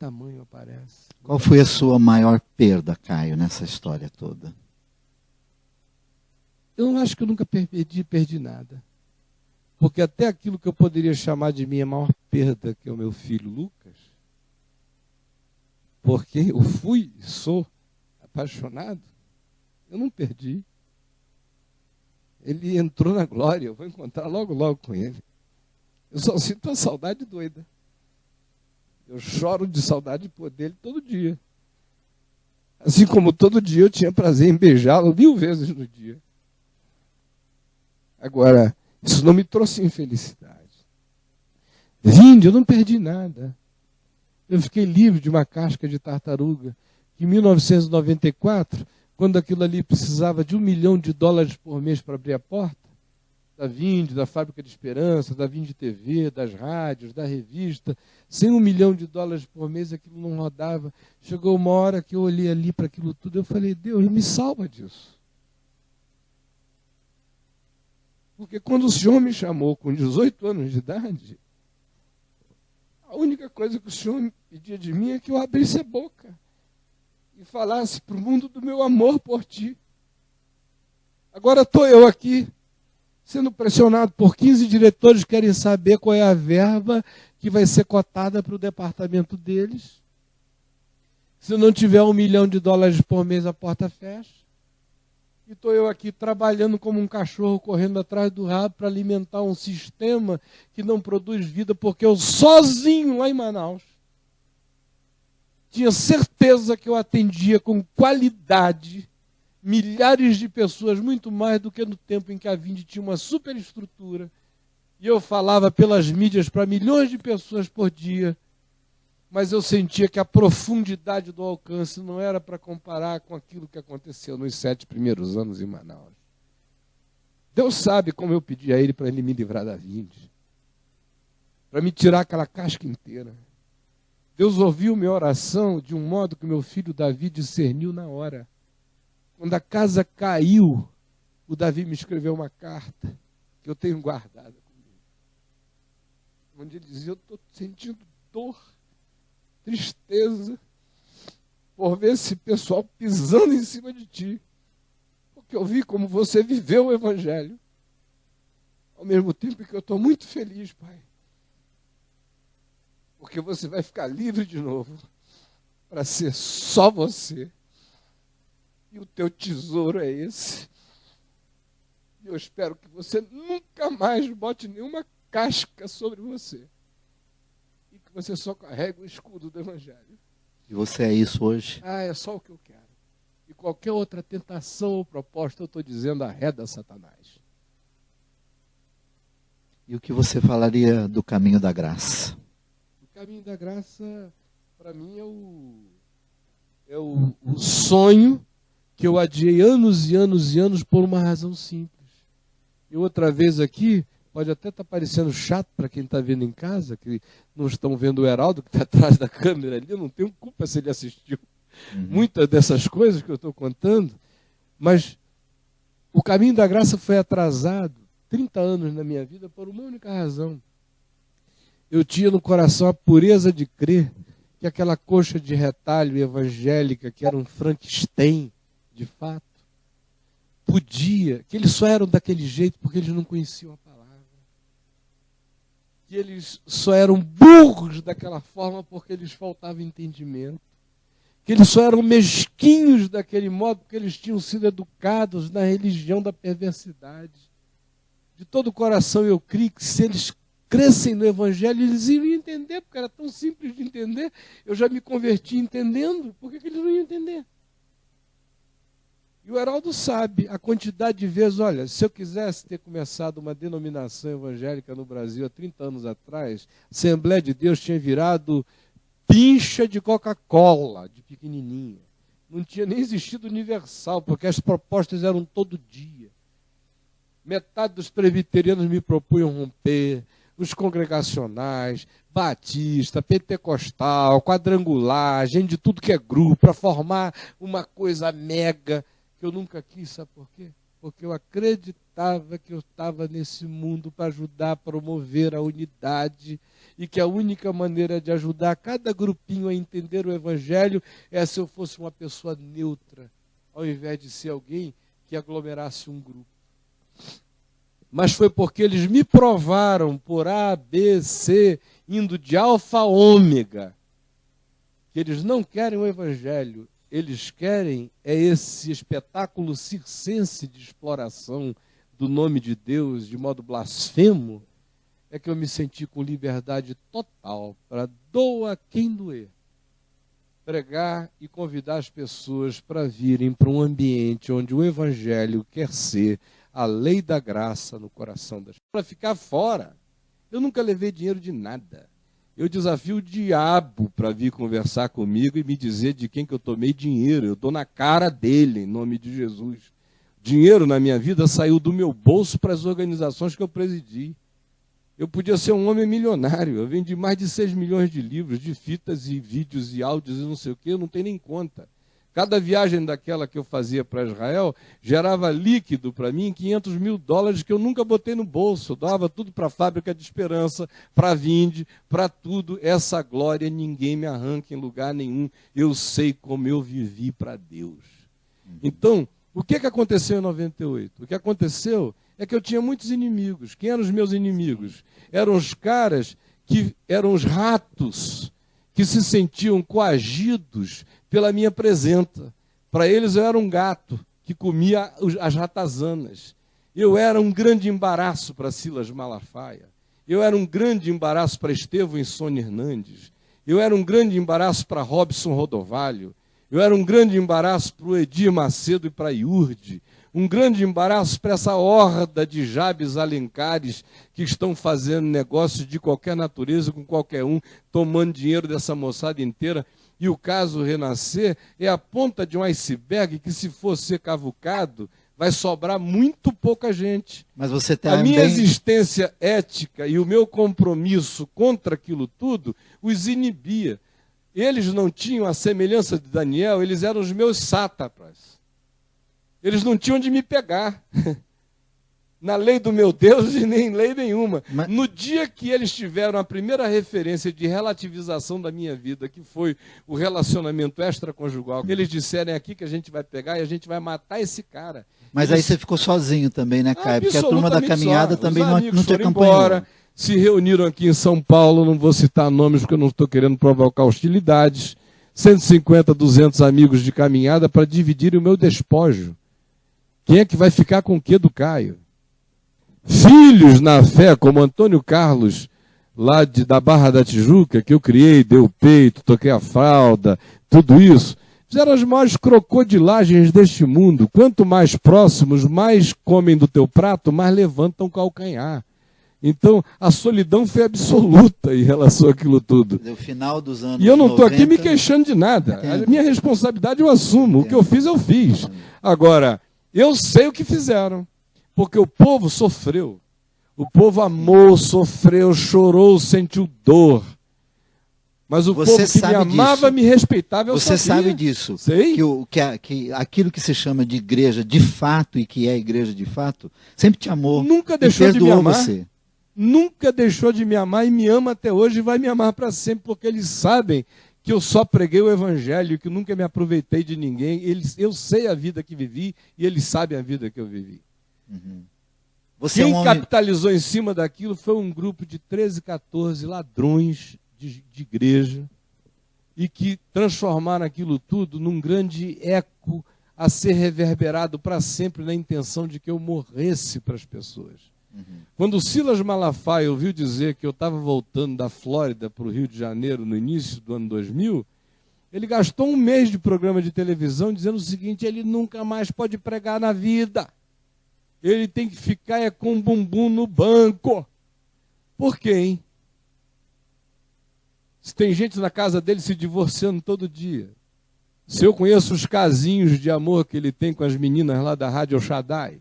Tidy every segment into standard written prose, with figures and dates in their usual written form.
tamanho aparece. Qual foi a sua maior perda, Caio, nessa história toda? Eu não acho que eu nunca perdi nada. Porque até aquilo que eu poderia chamar de minha maior perda, que é o meu filho Lucas, porque eu fui e sou apaixonado, eu não perdi. Ele entrou na glória, eu vou encontrar logo, logo com ele. Eu só sinto uma saudade doida. Eu choro de saudade dele todo dia. Assim como todo dia eu tinha prazer em beijá-lo 1000 vezes no dia. Agora, isso não me trouxe infelicidade. Vinde, eu não perdi nada. Eu fiquei livre de uma casca de tartaruga. Em 1994, quando aquilo ali precisava de $1 milhão por mês para abrir a porta, da Vinde, da Fábrica de Esperança, da Vinde TV, das rádios, da revista, sem $1 milhão por mês aquilo não rodava. Chegou uma hora que eu olhei ali para aquilo tudo, eu falei, Deus, me salva disso. Porque quando o Senhor me chamou com 18 anos de idade, a única coisa que o Senhor me pedia de mim é que eu abrisse a boca e falasse para o mundo do meu amor por ti. Agora estou eu aqui, sendo pressionado por 15 diretores que querem saber qual é a verba que vai ser cotada para o departamento deles. Se não tiver $1 milhão por mês, a porta fecha. E estou eu aqui trabalhando como um cachorro correndo atrás do rabo para alimentar um sistema que não produz vida, porque eu sozinho lá em Manaus tinha certeza que eu atendia com qualidade milhares de pessoas, muito mais do que no tempo em que a Vinde tinha uma superestrutura. E eu falava pelas mídias para milhões de pessoas por dia, mas eu sentia que a profundidade do alcance não era para comparar com aquilo que aconteceu nos 7 primeiros anos em Manaus. Deus sabe como eu pedi a Ele para Ele me livrar da Vinde, para me tirar aquela casca inteira. Deus ouviu minha oração de um modo que meu filho Davi discerniu na hora. Quando a casa caiu, o Davi me escreveu uma carta que eu tenho guardada comigo, onde ele dizia, eu estou sentindo dor, tristeza, por ver esse pessoal pisando em cima de ti, porque eu vi como você viveu o Evangelho, ao mesmo tempo que eu estou muito feliz, Pai, porque você vai ficar livre de novo, para ser só você, e o teu tesouro é esse. E eu espero que você nunca mais bote nenhuma casca sobre você. E que você só carregue o escudo do Evangelho. E você é isso hoje? Ah, é só o que eu quero. E qualquer outra tentação ou proposta, eu estou dizendo, arreda Satanás. E o que você falaria do caminho da graça? O caminho da graça, para mim, é o sonho que eu adiei anos e anos e anos por uma razão simples. E outra vez aqui, pode até estar parecendo chato para quem está vendo em casa, que não estão vendo o Heraldo, que está atrás da câmera ali, eu não tenho culpa se ele assistiu muitas dessas coisas que eu estou contando, mas o caminho da graça foi atrasado 30 anos na minha vida por uma única razão. Eu tinha no coração a pureza de crer que aquela coxa de retalho evangélica, que era um Frankenstein, de fato, podia, que eles só eram daquele jeito porque eles não conheciam a palavra. Que eles só eram burros daquela forma porque lhes faltava entendimento. Que eles só eram mesquinhos daquele modo porque eles tinham sido educados na religião da perversidade. De todo o coração eu creio que se eles crescem no Evangelho, eles iriam entender, porque era tão simples de entender. Eu já me converti entendendo, por que eles não iam entender? E o Heraldo sabe a quantidade de vezes, olha, se eu quisesse ter começado uma denominação evangélica no Brasil há 30 anos atrás, a Assembleia de Deus tinha virado pincha de Coca-Cola, de pequenininha. Não tinha nem existido universal, porque as propostas eram todo dia. Metade dos presbiterianos me propunham romper, os congregacionais, batista, pentecostal, quadrangular, gente de tudo que é grupo, para formar uma coisa mega, que eu nunca quis, sabe por quê? porque eu acreditava que eu estava nesse mundo para ajudar a promover a unidade e que a única maneira de ajudar cada grupinho a entender o Evangelho é se eu fosse uma pessoa neutra, ao invés de ser alguém que aglomerasse um grupo. Mas foi porque eles me provaram por A, B, C, indo de alfa a ômega, que eles não querem o Evangelho, eles querem esse espetáculo circense de exploração do nome de Deus de modo blasfemo, é que eu me senti com liberdade total para doa quem doer, pregar e convidar as pessoas para virem para um ambiente onde o Evangelho quer ser a lei da graça no coração das pessoas. Para ficar fora, eu nunca levei dinheiro de nada. Eu desafio o diabo para vir conversar comigo e me dizer de quem que eu tomei dinheiro. Eu dou na cara dele, em nome de Jesus. Dinheiro na minha vida saiu do meu bolso para as organizações que eu presidi. Eu podia ser um homem milionário. Eu vendi mais de 6 milhões de livros, de fitas e vídeos e áudios e não sei o quê. Eu não tenho nem conta. Cada viagem daquela que eu fazia para Israel gerava líquido para mim $500 mil que eu nunca botei no bolso. Eu dava tudo para a Fábrica de Esperança, para a Vinde, para tudo. Essa glória ninguém me arranca em lugar nenhum. Eu sei como eu vivi para Deus. Então, o que aconteceu em 98? O que aconteceu é que eu tinha muitos inimigos. Quem eram os meus inimigos? Eram os caras que eram os ratos, que se sentiam coagidos pela minha presença. Para eles eu era um gato que comia as ratazanas. Eu era um grande embaraço para Silas Malafaia. Eu era um grande embaraço para Estevão e Sônia Hernandes. Eu era um grande embaraço para Robson Rodovalho. Eu era um grande embaraço para o Edir Macedo e para Iurde. Um grande embaraço para essa horda de Jabes Alencares que estão fazendo negócios de qualquer natureza com qualquer um, tomando dinheiro dessa moçada inteira. E o caso Renascer é a ponta de um iceberg que, se for ser cavucado, vai sobrar muito pouca gente. Mas você A minha existência ética e o meu compromisso contra aquilo tudo os inibia. Eles não tinham a semelhança de Daniel, eles eram os meus sátrapas. Eles não tinham onde me pegar. Na lei do meu Deus e nem lei nenhuma. Mas... No dia que eles tiveram a primeira referência de relativização da minha vida, que foi o relacionamento extraconjugal, eles disseram: é aqui que a gente vai pegar e a gente vai matar esse cara. Mas aí você ficou sozinho também, né, Caio? Porque a turma da caminhada também não te acompanhou. Embora, se reuniram aqui em São Paulo, não vou citar nomes porque eu não estou querendo provocar hostilidades, 150, 200 amigos de caminhada para dividir o meu despojo. Quem é que vai ficar com o quê do Caio? Filhos na fé, como Antônio Carlos, lá da Barra da Tijuca, que eu criei, dei o peito, toquei a fralda, tudo isso, fizeram as maiores crocodilagens deste mundo. Quanto mais próximos, mais comem do teu prato, mais levantam o calcanhar. Então, a solidão foi absoluta em relação àquilo tudo. No final dos anos e eu não estou aqui me queixando de nada. A minha responsabilidade eu assumo. O que eu fiz, eu fiz. Agora, eu sei o que fizeram. Porque o povo sofreu, o povo amou, sofreu, chorou, sentiu dor. Mas o povo que me amava, me respeitava, eu sabia. Você sabe disso. Sei. Que aquilo que se chama de igreja de fato e que é igreja de fato, sempre te amou. Nunca deixou de me amar. Você. Nunca deixou de me amar e me ama até hoje e vai me amar para sempre, porque eles sabem que eu só preguei o Evangelho, que nunca me aproveitei de ninguém. Eu sei a vida que vivi e eles sabem a vida que eu vivi. Uhum. Quem capitalizou em cima daquilo foi um grupo de 13, 14 ladrões de igreja e que transformaram aquilo tudo num grande eco a ser reverberado para sempre na intenção de que eu morresse para as pessoas. Uhum. Quando o Silas Malafaia ouviu dizer que eu estava voltando da Flórida para o Rio de Janeiro no início do ano 2000, ele gastou um mês de programa de televisão dizendo o seguinte: ele nunca mais pode pregar na vida. Ele tem que ficar com o bumbum no banco. Por quê, hein? Se tem gente na casa dele se divorciando todo dia. Se eu conheço os casinhos de amor que ele tem com as meninas lá da Rádio Shaddai.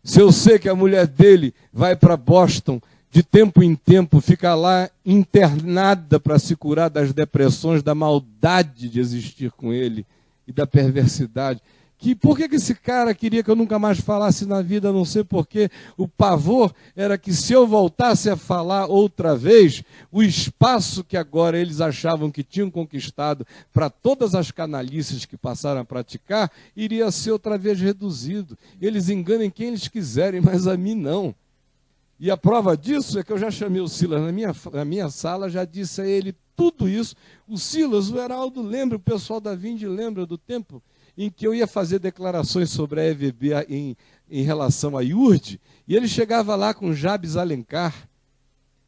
Se eu sei que a mulher dele vai para Boston de tempo em tempo, fica lá internada para se curar das depressões, da maldade de existir com ele e da perversidade. que por que esse cara queria que eu nunca mais falasse na vida, a não ser porque o pavor era que se eu voltasse a falar outra vez, o espaço que agora eles achavam que tinham conquistado para todas as canalices que passaram a praticar, iria ser outra vez reduzido. Eles enganem quem eles quiserem, mas a mim não. E a prova disso é que eu já chamei o Silas na minha sala, já disse a ele tudo isso. O Silas, o Heraldo lembra, o pessoal da Vinde lembra do tempo em que eu ia fazer declarações sobre a EVB em relação à IURD, e ele chegava lá com Jabes Alencar,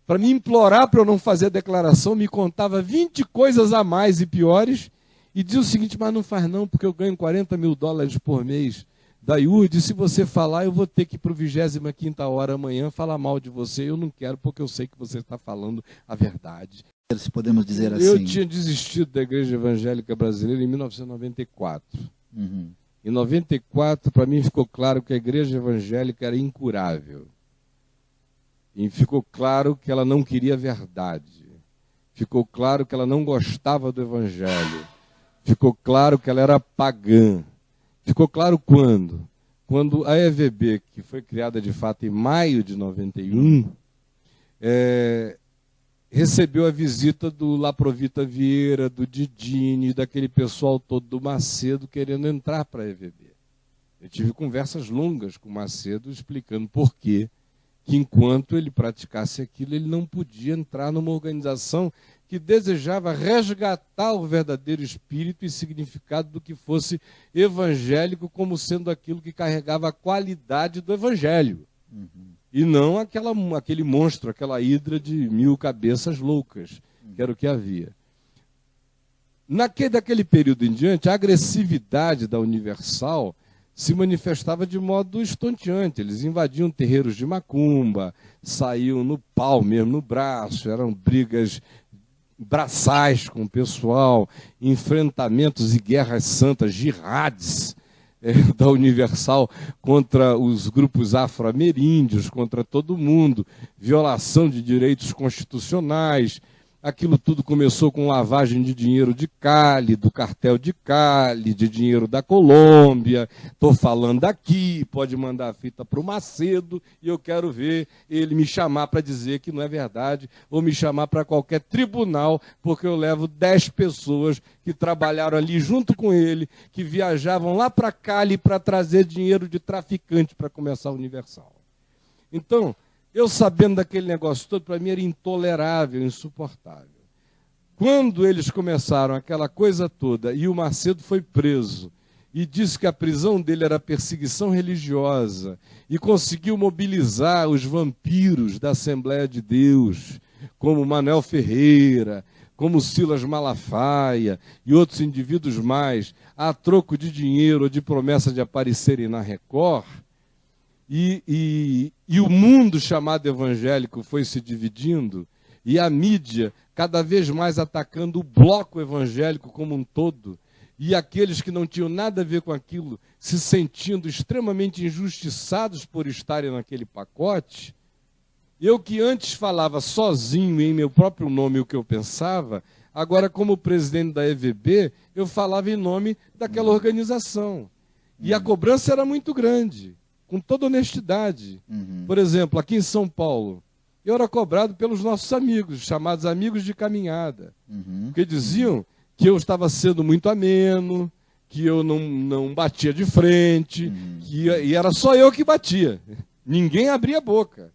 para me implorar para eu não fazer declaração, me contava 20 coisas a mais e piores, e dizia o seguinte: mas não faz não, porque eu ganho $40 mil por mês da IURD, e se você falar, eu vou ter que ir para o 25ª hora amanhã falar mal de você, eu não quero, porque eu sei que você está falando a verdade. Se podemos dizer assim. Eu tinha desistido da Igreja Evangélica Brasileira em 1994. Uhum. Em 94, para mim, ficou claro que a Igreja Evangélica era incurável. E ficou claro que ela não queria verdade. Ficou claro que ela não gostava do Evangelho. Ficou claro que ela era pagã. Ficou claro quando? Quando a EVB, que foi criada de fato em maio de 91, recebeu a visita do Laprovita Vieira, do Didini, daquele pessoal todo do Macedo querendo entrar para a EVB. Eu tive conversas longas com o Macedo explicando por quê, que enquanto ele praticasse aquilo, ele não podia entrar numa organização que desejava resgatar o verdadeiro espírito e significado do que fosse evangélico como sendo aquilo que carregava a qualidade do evangelho. Uhum. E não aquele monstro, aquela hidra de 1000 cabeças loucas, que era o que havia. Daquele período em diante, a agressividade da Universal se manifestava de modo estonteante. Eles invadiam terreiros de macumba, saíam no pau mesmo, no braço, eram brigas braçais com o pessoal, enfrentamentos e guerras santas, jihadis, da Universal contra os grupos afro-ameríndios, contra todo mundo, violação de direitos constitucionais. Aquilo tudo começou com lavagem de dinheiro de Cali, do cartel de Cali, de dinheiro da Colômbia. Estou falando aqui, pode mandar a fita para o Macedo e eu quero ver ele me chamar para dizer que não é verdade, ou me chamar para qualquer tribunal, porque eu levo 10 pessoas que trabalharam ali junto com ele, que viajavam lá para Cali para trazer dinheiro de traficante para começar a Universal. Então, eu sabendo daquele negócio todo, para mim era intolerável, insuportável. Quando eles começaram aquela coisa toda, e o Macedo foi preso, e disse que a prisão dele era perseguição religiosa, e conseguiu mobilizar os vampiros da Assembleia de Deus, como Manuel Ferreira, como Silas Malafaia, e outros indivíduos mais, a troco de dinheiro ou de promessa de aparecerem na Record. E o mundo chamado evangélico foi se dividindo, e a mídia cada vez mais atacando o bloco evangélico como um todo, e aqueles que não tinham nada a ver com aquilo se sentindo extremamente injustiçados por estarem naquele pacote. Eu que antes falava sozinho em meu próprio nome o que eu pensava, agora como presidente da EVB, eu falava em nome daquela organização. E a cobrança era muito grande. Com toda honestidade. Uhum. Por exemplo, aqui em São Paulo, eu era cobrado pelos nossos amigos, chamados amigos de caminhada, que diziam que eu estava sendo muito ameno, que eu não batia de frente, e era só eu que batia. Ninguém abria a boca.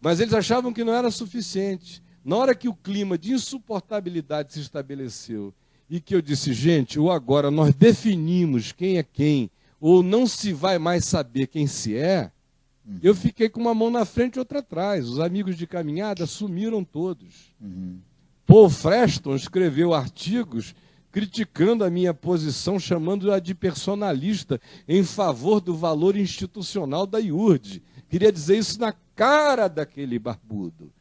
Mas eles achavam que não era suficiente. Na hora que o clima de insuportabilidade se estabeleceu, e que eu disse, gente, ou agora nós definimos quem é quem, ou não se vai mais saber quem se é, eu fiquei com uma mão na frente e outra atrás. Os amigos de caminhada sumiram todos. Paul Freston escreveu artigos criticando a minha posição, chamando-a de personalista em favor do valor institucional da IURD. Queria dizer isso na cara daquele barbudo,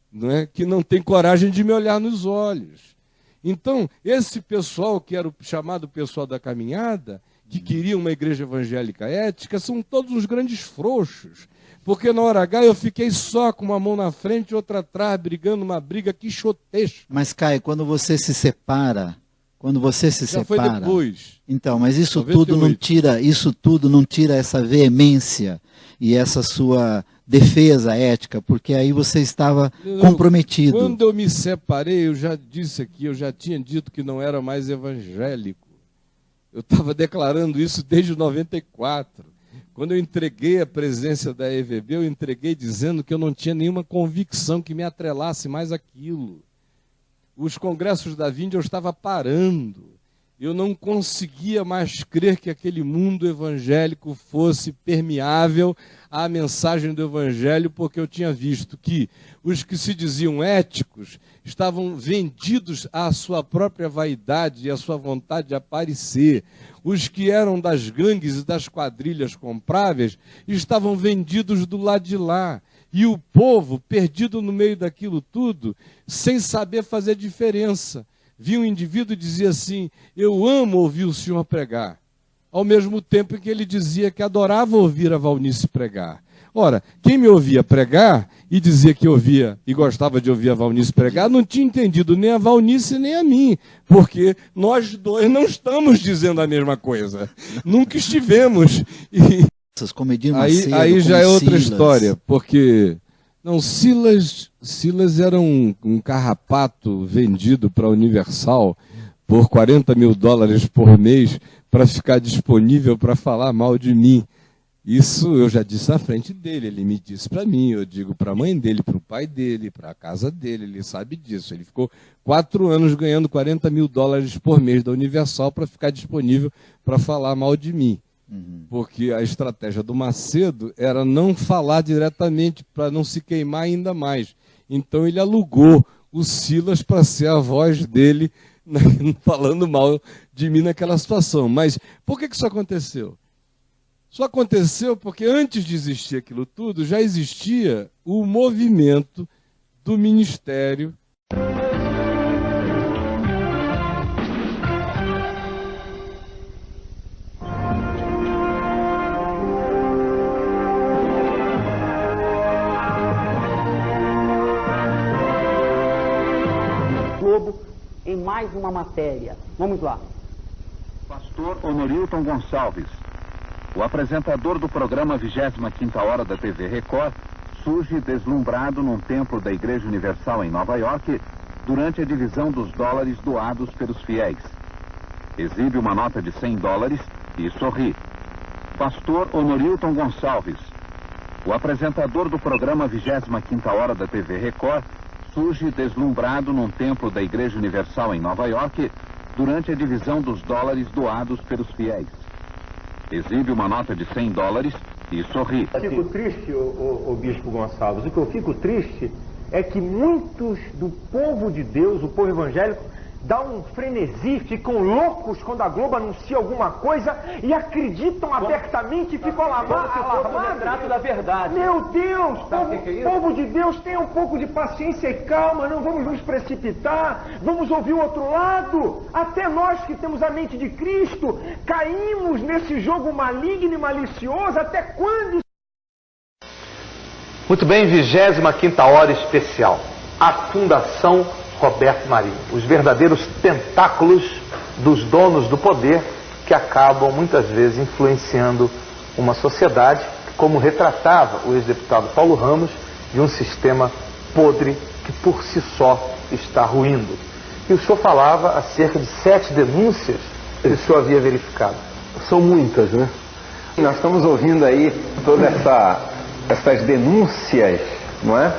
não é? Que não tem coragem de me olhar nos olhos. Então, esse pessoal, que era o chamado pessoal da caminhada, que queriam uma igreja evangélica ética, são todos uns grandes frouxos. Porque na hora H eu fiquei só com uma mão na frente e outra atrás, brigando uma briga quixotesca. Mas, Caio, quando você se separa Quando você se Já separa... foi depois. Então, mas isso 98. tudo não tira essa veemência e essa sua defesa ética, porque aí você estava comprometido. Quando eu me separei, eu já disse aqui, eu já tinha dito que não era mais evangélico. Eu estava declarando isso desde 94. Quando eu entreguei a presença da EVB, eu entreguei dizendo que eu não tinha nenhuma convicção que me atrelasse mais aquilo. Os congressos da Vinde eu estava parando. Eu não conseguia mais crer que aquele mundo evangélico fosse permeável à mensagem do evangelho, porque eu tinha visto que os que se diziam éticos estavam vendidos à sua própria vaidade e à sua vontade de aparecer. Os que eram das gangues e das quadrilhas compráveis estavam vendidos do lado de lá. E o povo, perdido no meio daquilo tudo, sem saber fazer diferença. Via um indivíduo e dizia assim: eu amo ouvir o senhor pregar. Ao mesmo tempo em que ele dizia que adorava ouvir a Valnice pregar. Ora, quem me ouvia pregar e dizia que ouvia e gostava de ouvir a Valnice pregar, não tinha entendido nem a Valnice nem a mim, porque nós dois não estamos dizendo a mesma coisa. Nunca estivemos. E como Edir Macedo, aí já é outra Silas. história, porque... Não, Silas era um carrapato vendido para a Universal por $40 mil por mês para ficar disponível para falar mal de mim. Isso eu já disse à frente dele, ele me disse para mim, eu digo para a mãe dele, para o pai dele, para a casa dele, ele sabe disso. Ele ficou 4 anos ganhando $40 mil por mês da Universal para ficar disponível para falar mal de mim. Porque a estratégia do Macedo era não falar diretamente para não se queimar ainda mais. Então ele alugou o Silas para ser a voz dele falando mal de mim naquela situação. Mas por que isso aconteceu? Isso aconteceu porque antes de existir aquilo tudo, já existia o movimento do ministério. Em mais uma matéria. Vamos lá. Pastor Honorilton Gonçalves, o apresentador do programa 25ª Hora da TV Record, surge deslumbrado num templo da Igreja Universal em Nova York durante a divisão dos dólares doados pelos fiéis. Exibe uma nota de $100 e sorri. Pastor Honorilton Gonçalves, o apresentador do programa 25ª Hora da TV Record, surge deslumbrado num templo da Igreja Universal em Nova York durante a divisão dos dólares doados pelos fiéis. Exibe uma nota de $100 e sorri. Eu fico triste, o Bispo Gonçalves. O que eu fico triste é que muitos do povo de Deus, o povo evangélico, dá um frenesi, ficam loucos quando a Globo anuncia alguma coisa e acreditam abertamente e ficam alarmados. Da verdade. Meu Deus, povo de Deus, tenha um pouco de paciência e calma, não vamos nos precipitar, vamos ouvir o outro lado. Até nós que temos a mente de Cristo, caímos nesse jogo maligno e malicioso. Até quando? Muito bem, 25ª Hora especial. A Fundação Roberto Marinho. Os verdadeiros tentáculos dos donos do poder que acabam muitas vezes influenciando uma sociedade, como retratava o ex-deputado Paulo Ramos, de um sistema podre que por si só está ruindo. E o senhor falava acerca de 7 denúncias que o senhor havia verificado. São muitas, né? Nós estamos ouvindo aí todas essas denúncias, não é?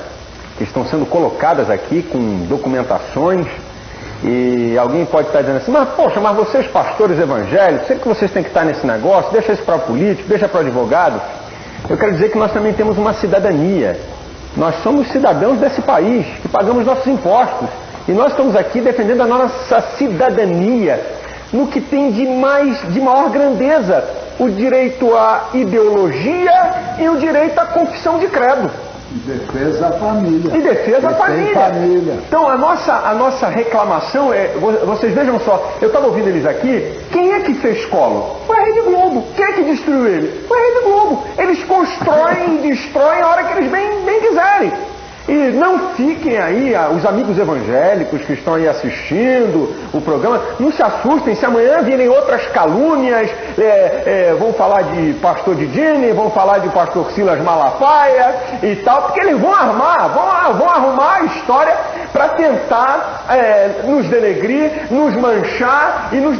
Que estão sendo colocadas aqui com documentações, e alguém pode estar dizendo assim: mas poxa, mas vocês pastores evangélicos, sei que vocês têm que estar nesse negócio, deixa isso para o político, deixa para o advogado. Eu quero dizer que nós também temos uma cidadania. Nós somos cidadãos desse país, que pagamos nossos impostos, e nós estamos aqui defendendo a nossa cidadania no que tem de maior grandeza: o direito à ideologia e o direito à confissão de credo. E defesa da família. E defesa da família. Então a nossa reclamação é, vocês vejam só, eu estava ouvindo eles aqui, quem é que fez Collor? Foi a Rede Globo. Quem é que destruiu ele? Foi a Rede Globo. Eles constroem e destroem a hora que eles bem quiserem. E não fiquem aí, os amigos evangélicos que estão aí assistindo o programa, não se assustem se amanhã virem outras calúnias, vão falar de pastor Didine, vão falar de pastor Silas Malafaia e tal, porque eles vão arrumar a história para tentar nos denegrir, nos manchar e nos